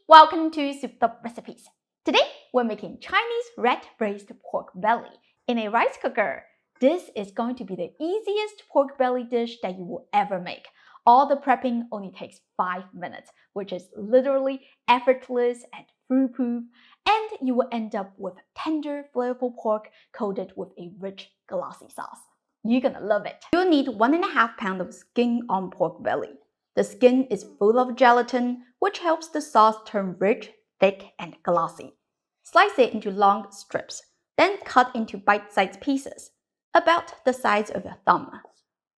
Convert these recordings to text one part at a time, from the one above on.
Welcome to Soup Top Recipes. Today we're making Chinese red braised pork belly in a rice cooker. This is going to be the easiest pork belly dish that you will ever make. All the prepping only takes 5 minutes, which is literally effortless and foolproof, and you will end up with tender, flavorful pork coated with a rich, glossy sauce. You're gonna love it. You'll need 1.5 pounds of skin on pork belly. The skin is full of gelatin, which helps the sauce turn rich, thick, and glossy. Slice it into long strips, then cut into bite-sized pieces, about the size of your thumb.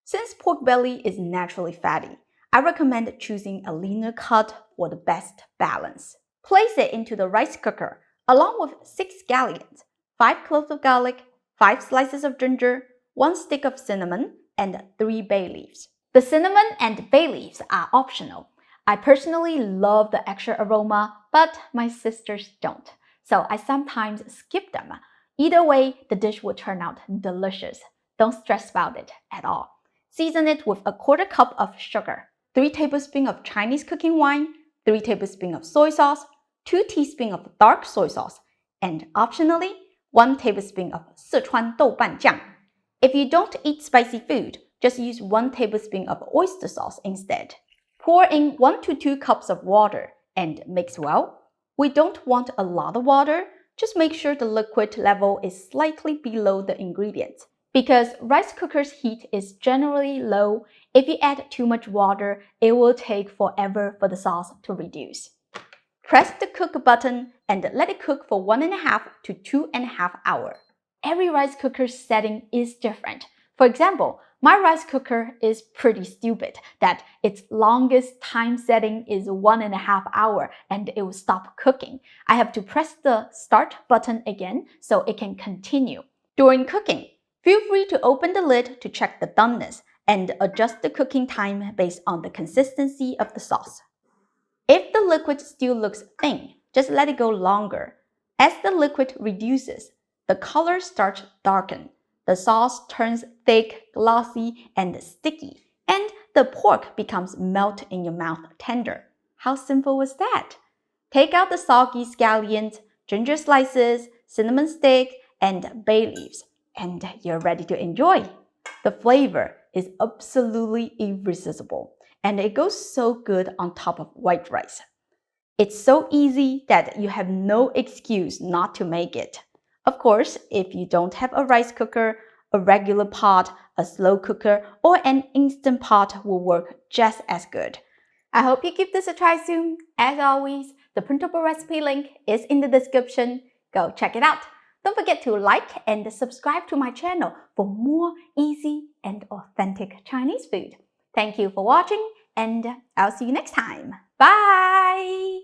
Since pork belly is naturally fatty, I recommend choosing a leaner cut for the best balance. Place it into the rice cooker, along with 6 scallions, 5 cloves of garlic, 5 slices of ginger, 1 stick of cinnamon, and 3 bay leaves. The cinnamon and bay leaves are optional. I personally love the extra aroma, but my sisters don't, so I sometimes skip them. Either way, the dish will turn out delicious. Don't stress about it at all. Season it with 1/4 cup of sugar, 3 tablespoons of Chinese cooking wine, 3 tablespoons of soy sauce, 2 teaspoons of dark soy sauce, and optionally, 1 tablespoon of Sichuan douban jiang. If you don't eat spicy food, just use 1 tablespoon of oyster sauce instead. Pour in 1 to 2 cups of water and mix well. We don't want a lot of water, just make sure the liquid level is slightly below the ingredients. Because rice cooker's heat is generally low, if you add too much water, it will take forever for the sauce to reduce. Press the cook button and let it cook for 1.5 to 2.5 hours. Every rice cooker's setting is different. For example, my rice cooker is pretty stupid that its longest time setting is 1.5 hours and it will stop cooking. I have to press the start button again so it can continue. During cooking, feel free to open the lid to check the doneness and adjust the cooking time based on the consistency of the sauce. If the liquid still looks thin, just let it go longer. As the liquid reduces, the color starts to darken. The sauce turns thick, glossy, and sticky, and the pork becomes melt in your mouth tender. How simple was that? Take out the soggy scallions, ginger slices, cinnamon stick, and bay leaves, and you're ready to enjoy. The flavor is absolutely irresistible, and it goes so good on top of white rice. It's so easy that you have no excuse not to make it. Of course, if you don't have a rice cooker, a regular pot, a slow cooker, or an instant pot will work just as good. I hope you give this a try soon. As always, the printable recipe link is in the description. Go check it out. Don't forget to like and subscribe to my channel for more easy and authentic Chinese food. Thank you for watching, and I'll see you next time. Bye!